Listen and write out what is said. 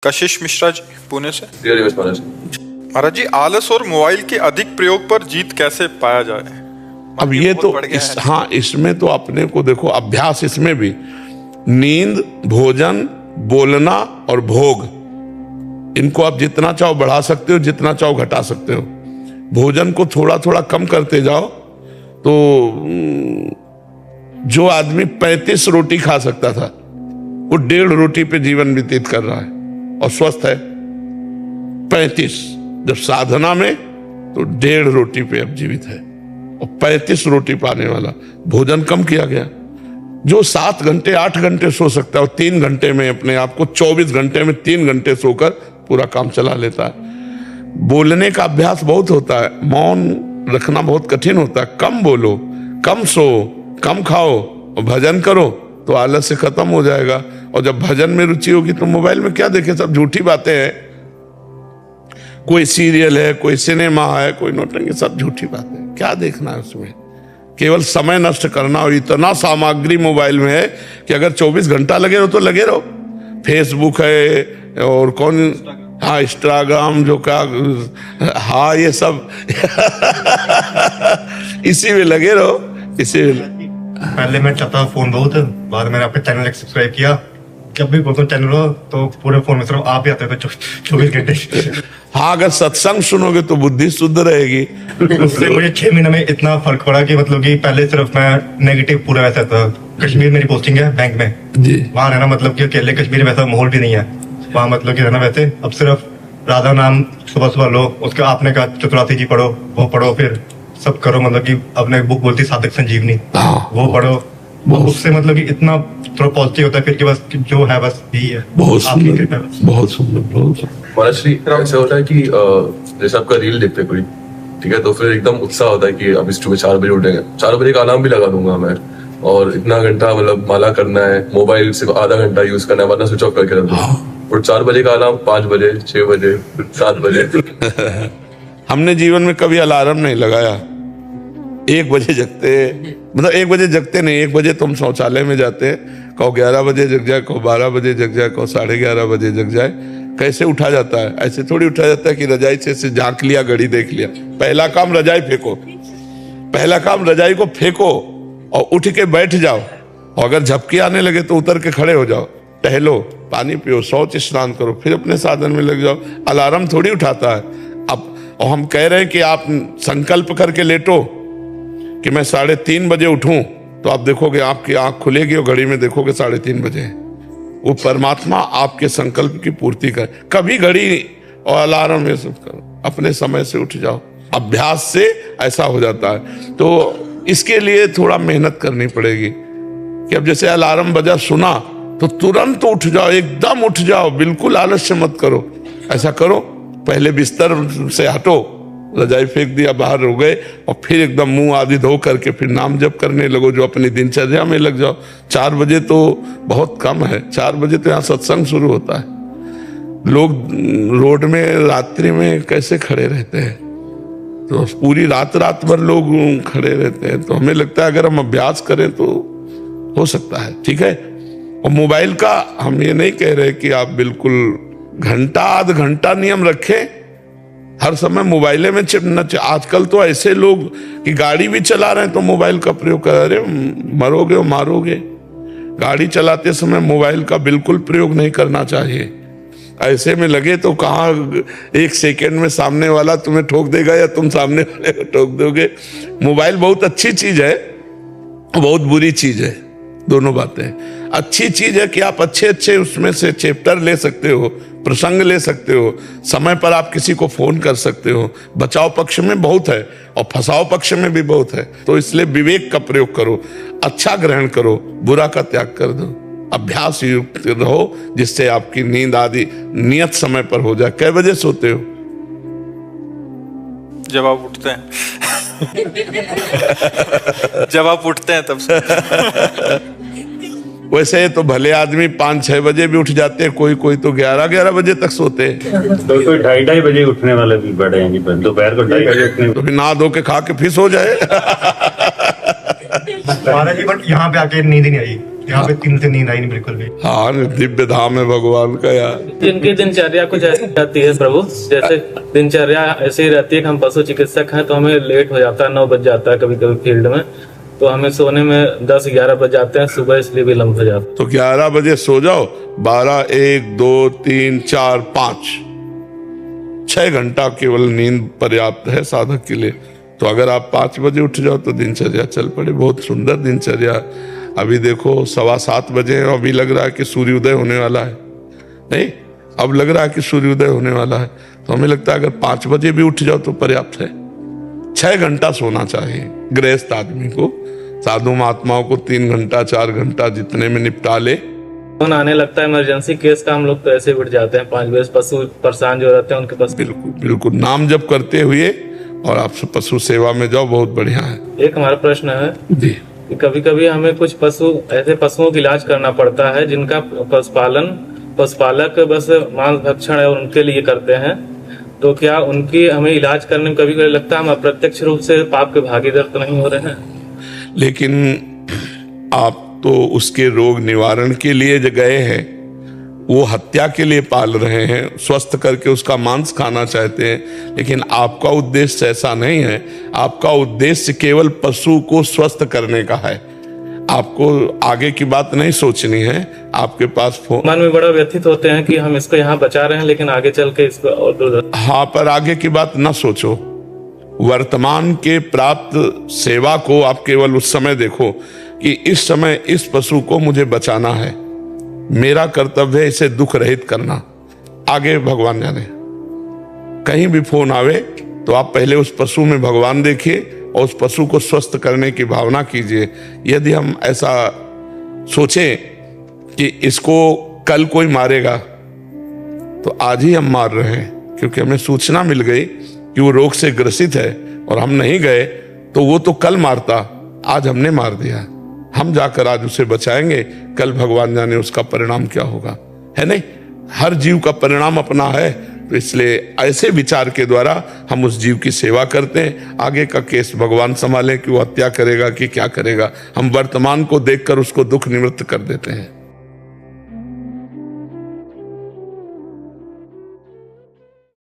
कशिश मिश्रा जी, पुणे से। महाराज जी, आलस और मोबाइल के अधिक प्रयोग पर जीत कैसे पाया जाए? अब ये तो हाँ, इसमें तो अपने को देखो, अभ्यास इसमें भी नींद, भोजन, बोलना और भोग, इनको आप जितना चाहो बढ़ा सकते हो, जितना चाहो घटा सकते हो। भोजन को थोड़ा थोड़ा कम करते जाओ तो जो आदमी 35 रोटी खा सकता था वो 1.5 रोटी पे जीवन व्यतीत कर रहा है और स्वस्थ है। 35 जब साधना में तो 1.5 रोटी पे अब जीवित है और 35 रोटी पाने वाला। भोजन कम किया गया। जो 7 घंटे 8 घंटे सो सकता है और 3 घंटे में अपने आप को 24 घंटे में 3 घंटे सोकर पूरा काम चला लेता है। बोलने का अभ्यास बहुत होता है, मौन रखना बहुत कठिन होता है। कम बोलो, कम सो, कम खाओ और भजन करो तो आलस से खत्म हो जाएगा। और जब भजन में रुचि होगी तो मोबाइल में क्या देखे, सब झूठी बातें हैं। कोई सीरियल है, कोई सिनेमा है, कोई नौटंकी, सब झूठी बातें। क्या देखना है उसमें? केवल समय नष्ट करना। और इतना सामग्री मोबाइल में है कि अगर 24 घंटा लगे रहो तो लगे रहो। फेसबुक है और कौन, हाँ इंस्टाग्राम, जो का, हाँ ये सब इसी में लगे रहो, इसी में। पहले मैं चाहता फोन बहुत, बाद में मैंने आपका चैनल सब्सक्राइब किया। जब भी बोलता चैनल हो तो पूरे फोन में सिर्फ आप ही आते थे 24 घंटे। हाँ, अगर सत्संग सुनोगे तो बुद्धि शुद्ध रहेगी। उससे मुझे 6 महीने में इतना फर्क पड़ा कि मतलब कि पहले सिर्फ मैं नेगेटिव पूरा वैसा था। कश्मीर मेरी पोस्टिंग है बैंक में जी, वहाँ रहना मतलब कि अकेले कश्मीर में वैसा माहौल भी नहीं है वहाँ, मतलब कि रहना वैसे। अब सिर्फ राधा नाम सुबह सुबह लो, उसका आपने कहा चतुरासी जी पढ़ो, वो पढ़ो, फिर सब करो। मतलब कि अपने बुक बोलती साधक संजीवनी, वो पढ़ो। उससे मतलब कि इतना थोड़ा पॉजिटिव होता है फिर कि बस जो है बस यही है। बहुत सुंदर, बहुत सुंदर, बहुत सुंदर। महाराज ऐसा होता है कि जैसे आपका रील देखते कोई, ठीक है, तो फिर एकदम उत्साह होता है कि अब सुबह 4 बजे उठेंगे। 4 बजे का अलार्म भी लगा दूंगा मैं, और इतना घंटा मतलब माला करना है, मोबाइल सिर्फ आधा घंटा यूज करना है, वरना स्विच ऑफ करके रख दूंगा। और 4 बजे का अलार्म 5 बजे, 6 बजे, 7 बजे। हमने जीवन में कभी अलार्म नहीं लगाया। 1 बजे जगते, मतलब 1 बजे जगते नहीं, 1 बजे तुम शौचालय में जाते, कहो 11 बजे जग जाए, कहो 12 बजे जग जाए, कहो 11:30 बजे जग जाए। कैसे उठा जाता है? ऐसे थोड़ी उठा जाता है कि रजाई से झांक लिया, घड़ी देख लिया। पहला काम रजाई फेंको, पहला काम रजाई को फेंको और उठ के बैठ जाओ। और अगर झपकी आने लगे तो उतर के खड़े हो जाओ, टहलो, पानी पियो, शौच स्नान करो, फिर अपने साधन में लग जाओ। अलार्म थोड़ी उठाता है। अब और हम कह रहे हैं कि आप संकल्प करके लेटो कि मैं 3:30 बजे उठूं, तो आप देखोगे आपकी आंख खुलेगी और घड़ी में देखोगे 3:30 बजे। वो परमात्मा आपके संकल्प की पूर्ति करे। कभी घड़ी और अलार्म ये सब करो, अपने समय से उठ जाओ। अभ्यास से ऐसा हो जाता है। तो इसके लिए थोड़ा मेहनत करनी पड़ेगी कि अब जैसे अलार्म बजा, सुना तो तुरंत उठ जाओ, एकदम उठ जाओ, बिल्कुल आलस्य मत करो। ऐसा करो, पहले बिस्तर से हटो, रजाई फेंक दिया, बाहर हो गए, और फिर एकदम मुंह आदि धो करके फिर नाम जप करने लगो, जो अपनी दिनचर्या में लग जाओ। 4 बजे तो बहुत कम है। 4 बजे तो यहाँ सत्संग शुरू होता है। लोग रोड में रात्रि में कैसे खड़े रहते हैं, तो पूरी रात भर लोग खड़े रहते हैं। तो हमें लगता है अगर हम अभ्यास करें तो हो सकता है, ठीक है। और मोबाइल का हम ये नहीं कह रहे कि आप बिल्कुल घंटा आध घंटा नियम रखें, हर समय मोबाइल में चिपना। आजकल तो ऐसे लोग कि गाड़ी भी चला रहे हैं तो मोबाइल का प्रयोग कर रहे, मरोगे और मारोगे। गाड़ी चलाते समय मोबाइल का बिल्कुल प्रयोग नहीं करना चाहिए। ऐसे में लगे तो कहाँ 1 सेकेंड में सामने वाला तुम्हें ठोक देगा या तुम सामने वाले को ठोक दोगे। मोबाइल बहुत अच्छी चीज है, बहुत बुरी चीज है, दोनों बातें। अच्छी चीज है कि आप अच्छे उसमें से चैप्टर ले सकते हो, प्रसंग ले सकते हो, समय पर आप किसी को फोन कर सकते हो। बचाव पक्ष में बहुत है और फंसाव पक्ष में भी बहुत है। तो इसलिए विवेक का प्रयोग करो, अच्छा ग्रहण करो, बुरा का त्याग कर दो। अभ्यास युक्त रहो जिससे आपकी नींद आदि नियत समय पर हो जाए। कै बजे सोते हो? जब आप उठते हैं। जब आप उठते हैं तब से। वैसे तो भले आदमी 5-6 बजे भी उठ जाते हैं, कोई तो 11 बजे तक सोते हैं। तो कोई 2:30 बजे उठने वाले भी बड़े हैं, दोपहर को 2:30 बजे उठने। तो फिर नहा धो के खा के फिर सो जाए। महाराज जी, बट यहाँ पे आके नींद नहीं आई। यहाँ पे 3 से नींद आई नहीं बिल्कुल भी। हाँ, दिव्य धाम है भगवान का यार। इनकी दिनचर्या कुछ ऐसी रहती है प्रभु, जैसे दिनचर्या ऐसी रहती है कि हम पशु चिकित्सक हैं तो हमें लेट हो जाता है, 9 बज जाता है कभी कभी फील्ड में, तो हमें सोने में 10-11 बज जाते हैं, सुबह इसलिए भी लंब हो जाता है। तो 11 बजे सो जाओ, 12, 1, 2, 3, 4, 5, 6 घंटा केवल नींद पर्याप्त है साधक के लिए। तो अगर आप 5 बजे उठ जाओ तो दिनचर्या चल पड़े। बहुत सुंदर दिनचर्या। अभी देखो 7:15 बजे हैं, अभी लग रहा है कि सूर्योदय होने वाला है। नहीं, अब लग रहा है कि सूर्योदय होने वाला है। तो हमें लगता है अगर 5 बजे भी उठ जाओ तो पर्याप्त है। 6 घंटा सोना चाहिए गृहस्थ आदमी को। साधु महात्माओं को 3 घंटा 4 घंटा जितने में निपटा ले। फोन आने लगता है इमरजेंसी केस का, हम लोग तो ऐसे उठ जाते हैं 5 बजे। पशु परेशान जो रहते हैं उनके पास बिल्कुल बिल्कुल नाम जप करते हुए और आप पशु सेवा में जाओ, बहुत बढ़िया है। एक हमारा प्रश्न है जी, कि कभी कभी हमें कुछ ऐसे पशुओं का इलाज करना पड़ता है जिनका पशुपालक बस मांस भक्षण है उनके लिए करते हैं, तो क्या उनकी हमें इलाज करने में कभी कभी लगता है हम अप्रत्यक्ष रूप से पाप के भागीदार तो नहीं हो रहे हैं? लेकिन आप तो उसके रोग निवारण के लिए जो गए हैं, वो हत्या के लिए पाल रहे हैं, स्वस्थ करके उसका मांस खाना चाहते हैं। लेकिन आपका उद्देश्य ऐसा नहीं है। आपका उद्देश्य केवल पशु को स्वस्थ करने का है। आपको आगे की बात नहीं सोचनी है। आपके पास मन में बड़ा व्यथित होते हैं कि हम इसको यहाँ बचा रहे हैं लेकिन आगे चल के इसको और दूर। हाँ, पर आगे की बात ना सोचो। वर्तमान के प्राप्त सेवा को आप केवल उस समय देखो कि इस समय इस पशु को मुझे बचाना है, मेरा कर्तव्य है इसे दुख रहित करना। आगे भगवान जाने। कहीं भी फोन आवे तो आप पहले उस पशु में भगवान देखिए और उस पशु को स्वस्थ करने की भावना कीजिए। यदि हम ऐसा सोचें कि इसको कल कोई मारेगा, तो आज ही हम मार रहे हैं, क्योंकि हमें सूचना मिल गई कि वो रोग से ग्रसित है और हम नहीं गए तो वो तो कल मारता, आज हमने मार दिया। हम जाकर आज उसे बचाएंगे, कल भगवान जाने उसका परिणाम क्या होगा, है नहीं? हर जीव का परिणाम अपना है। तो इसलिए ऐसे विचार के द्वारा हम उस जीव की सेवा करते हैं। आगे का केस भगवान संभाले कि वो हत्या करेगा कि क्या करेगा। हम वर्तमान को देखकर उसको दुख निवृत्त कर देते हैं।